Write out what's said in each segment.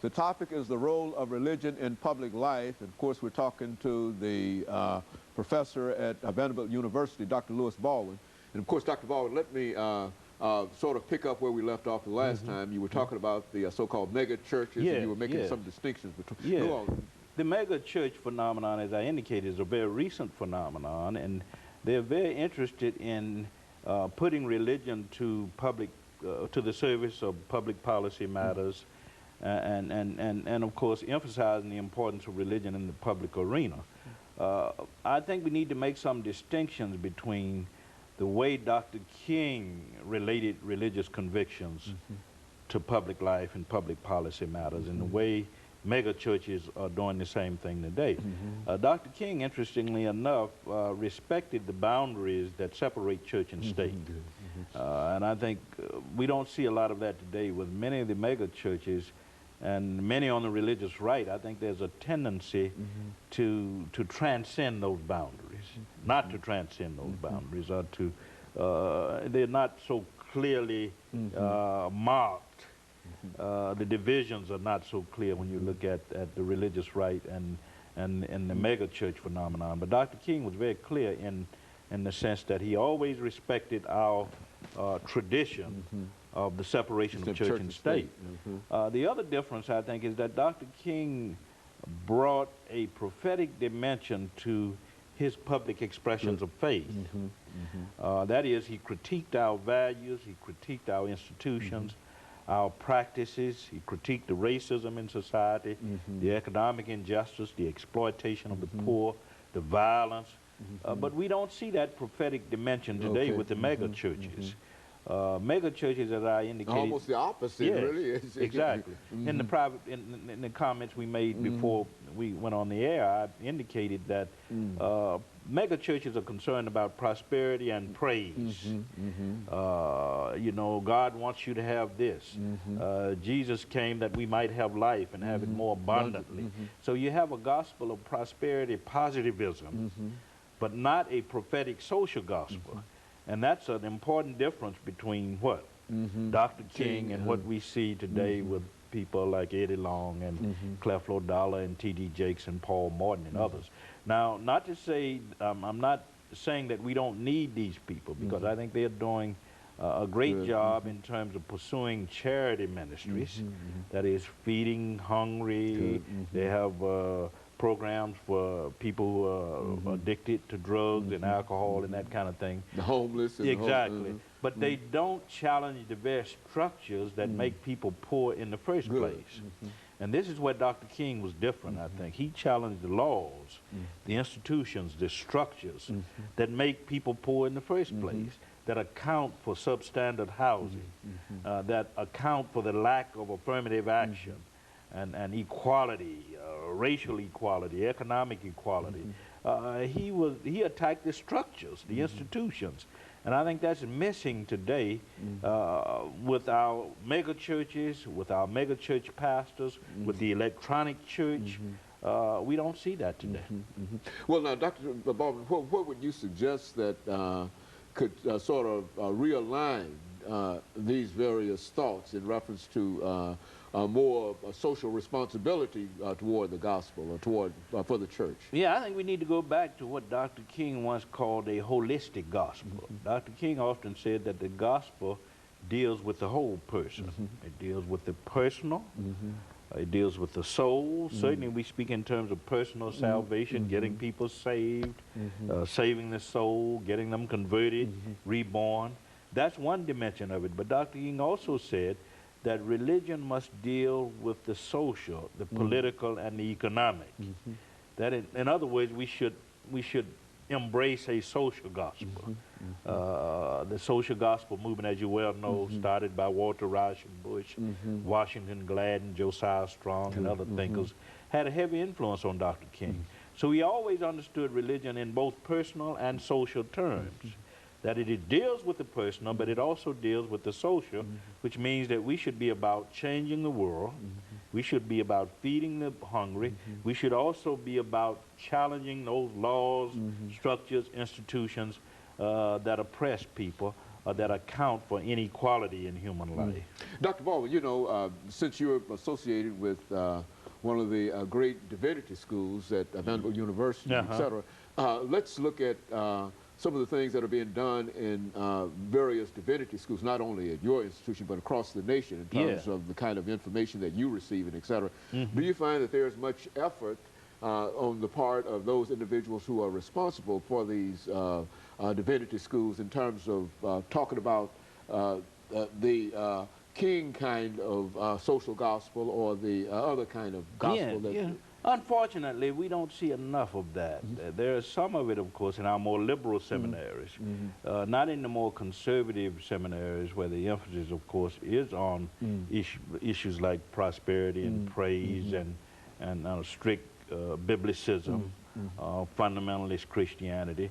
The topic is the role of religion in public life. And of course, we're talking to the professor at Vanderbilt University, Dr. Baldwin. And of course, Dr. Baldwin, let me sort of pick up where we left off the last time. You were talking about the so-called mega churches, and you were making some distinctions between. Go on. The mega church phenomenon, as I indicated, is a very recent phenomenon, and they're very interested in putting religion to the service of public policy matters, and of course emphasizing the importance of religion in the public arena. I think we need to make some distinctions between the way Dr. King related religious convictions to public life and public policy matters, and the way mega churches are doing the same thing today. Dr. King, interestingly enough, respected the boundaries that separate church and state. And I think we don't see a lot of that today with many of the mega churches and many on the religious right. I think there's a tendency to transcend those boundaries, not to transcend those boundaries, or to, they're not so clearly marked. The divisions are not so clear when you look at the religious right and the mega church phenomenon. But Dr. King was very clear in the sense that he always respected our tradition of the separation of church and state. The other difference, I think, is that Dr. King brought a prophetic dimension to his public expressions of faith. That is, he critiqued our values, he critiqued our institutions, our practices, he critiqued the racism in society, the economic injustice, the exploitation of the poor, the violence. But we don't see that prophetic dimension today with the mega churches. Mega churches, as I indicated, almost the opposite, really. Exactly. In the comments we made before we went on the air, I indicated that mega churches are concerned about prosperity and praise. You know, God wants you to have this. Jesus came that we might have life and have it more abundantly. So you have a gospel of prosperity, positivism, but not a prophetic social gospel. And that's an important difference between what Dr. King and what we see today with people like Eddie Long and Creflo Dollar and T.D. Jakes and Paul Morton and others. Now, not to say, I'm not saying that we don't need these people, because I think they're doing a great job in terms of pursuing charity ministries, that is feeding hungry. They have programs for people who are addicted to drugs and alcohol and that kind of thing. The homeless. And exactly. But they don't challenge the very structures that make people poor in the first place. And this is where Dr. King was different, I think. He challenged the laws, the institutions, the structures that make people poor in the first place, that account for substandard housing, that account for the lack of affirmative action, and equality, racial equality, economic equality. He attacked the structures, the institutions, and I think that's missing today with our mega churches, with our mega church pastors, with the electronic church. We don't see that today. Well, now, Dr. Baldwin, what would you suggest that could sort of realign these various thoughts in reference to more social responsibility toward the gospel or toward for the church? Yeah, I think we need to go back to what Dr. King once called a holistic gospel. Dr. King often said that the gospel deals with the whole person. It deals with the personal. It deals with the soul. Certainly we speak in terms of personal salvation, getting people saved, saving the soul, getting them converted, reborn. That's one dimension of it. But Dr. King also said that religion must deal with the social, the political, and the economic. That in other words, we should embrace a social gospel. The social gospel movement, as you well know, started by Walter Rauschenbusch, Washington Gladden, Josiah Strong, and other thinkers, had a heavy influence on Dr. King. So he always understood religion in both personal and social terms. That it deals with the personal, but it also deals with the social, which means that we should be about changing the world. We should be about feeding the hungry. We should also be about challenging those laws, structures, institutions that oppress people, that account for inequality in human life. Dr. Baldwin, you know, since you're associated with one of the great divinity schools at Vanderbilt University, et cetera, let's look at some of the things that are being done in various divinity schools, not only at your institution, but across the nation in terms of the kind of information that you receive and et cetera. Do you find that there's much effort on the part of those individuals who are responsible for these divinity schools in terms of talking about the king kind of social gospel or the other kind of gospel? Unfortunately, we don't see enough of that. There is some of it, of course, in our more liberal seminaries, not in the more conservative seminaries where the emphasis, of course, is on issues like prosperity and praise and strict biblicism, fundamentalist Christianity.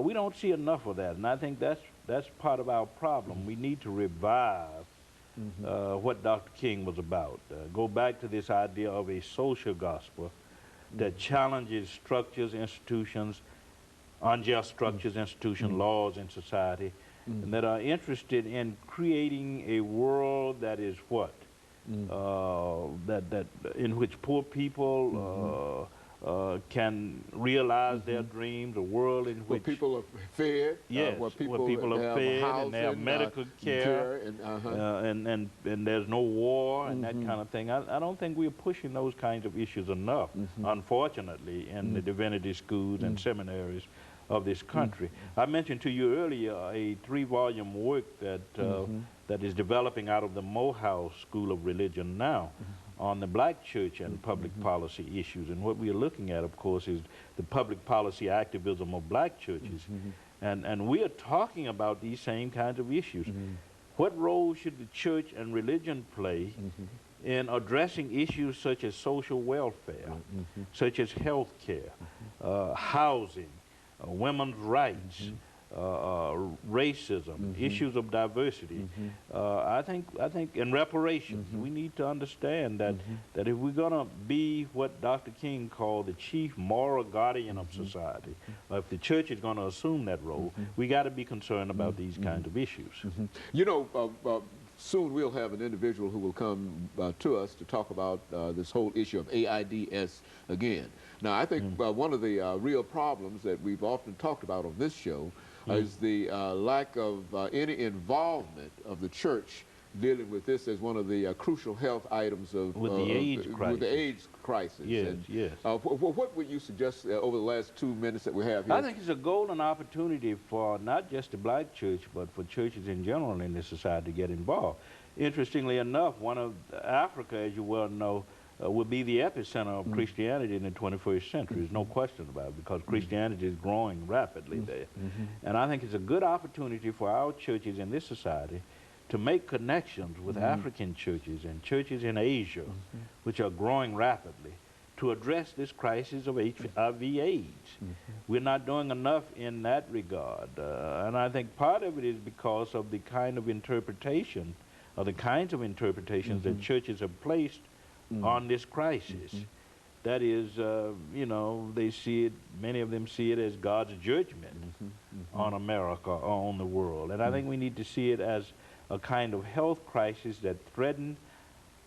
We don't see enough of that, and I think that's part of our problem. We need to revive what Dr. King was about. Go back to this idea of a social gospel that challenges structures, institutions, unjust structures, institutions, laws in society, and that are interested in creating a world that is what? In which poor people can realize their dreams, a world in which people are fed, where people are fed housing, and they have medical care, and there's no war and that kind of thing. I don't think we're pushing those kinds of issues enough, unfortunately, in the divinity schools and seminaries of this country. I mentioned to you earlier a 3-volume work that that is developing out of the Morehouse School of Religion now on the black church and public policy issues. And what we are looking at, of course, is the public policy activism of black churches. And we are talking about these same kinds of issues. What role should the church and religion play in addressing issues such as social welfare, such as health care, housing, women's rights, racism, issues of diversity? I think, and reparations. We need to understand that that if we're going to be what Dr. King called the chief moral guardian of society, if the church is going to assume that role, we got to be concerned about these kinds of issues. You know, soon we'll have an individual who will come to us to talk about this whole issue of AIDS again. Now, I think one of the real problems that we've often talked about on this show is the lack of any involvement of the church dealing with this as one of the crucial health items of the AIDS crisis. With the AIDS crisis. Yes, and, yes. What would you suggest over the last 2 minutes that we have here? I think it's a golden opportunity for not just the black church, but for churches in general in this society to get involved. Interestingly enough, one of Africa, as you well know, will be the epicenter of Christianity in the 21st century. There's no question about it, because Christianity is growing rapidly there. And I think it's a good opportunity for our churches in this society to make connections with African churches and churches in Asia, which are growing rapidly, to address this crisis of HIV/AIDS. We're not doing enough in that regard. And I think part of it is because of the kind of interpretation, or the kinds of interpretations that churches have placed on this crisis. That is, you know, they see it, many of them see it as God's judgment on America or on the world. And I think we need to see it as a kind of health crisis that threatens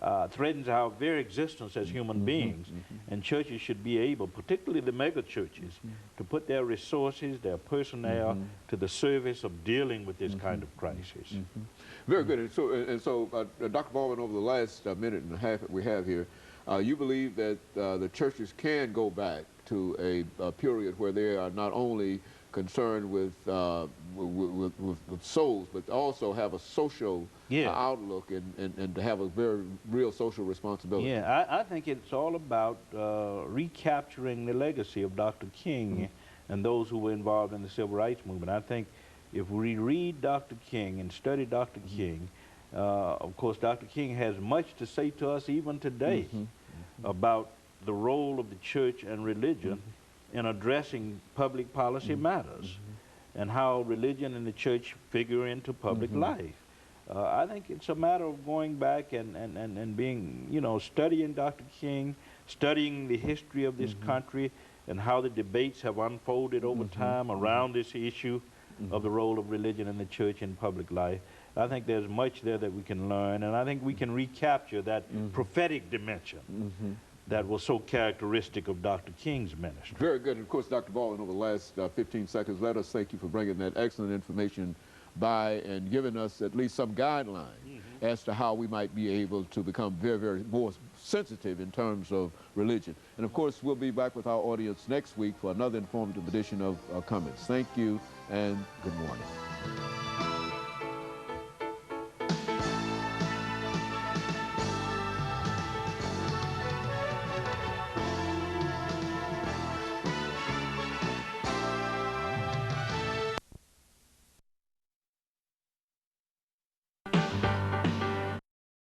our very existence as human beings. And churches should be able, particularly the mega churches, to put their resources, their personnel to the service of dealing with this kind of crisis. Very good. And so Dr. Baldwin, over the last minute and a half that we have here, you believe that the churches can go back to a period where they are not only concerned with souls, but also have a social outlook and to have a very real social responsibility. Yeah, I think it's all about recapturing the legacy of Dr. King and those who were involved in the civil rights movement. I think if we read Dr. King and study Dr. King, of course, Dr. King has much to say to us even today about the role of the church and religion in addressing public policy matters and how religion and the church figure into public life. I think it's a matter of going back and being, you know, studying Dr. King, studying the history of this country and how the debates have unfolded over time around this issue of the role of religion in the church in public life. I think there's much there that we can learn, and I think we can recapture that prophetic dimension that was so characteristic of Dr. King's ministry. Very good. And of course, Dr. Baldwin, over the last 15 seconds, let us thank you for bringing that excellent information by and giving us at least some guidelines as to how we might be able to become very, very more sensitive in terms of religion. And of course, we'll be back with our audience next week for another informative edition of Comments. Thank you and good morning.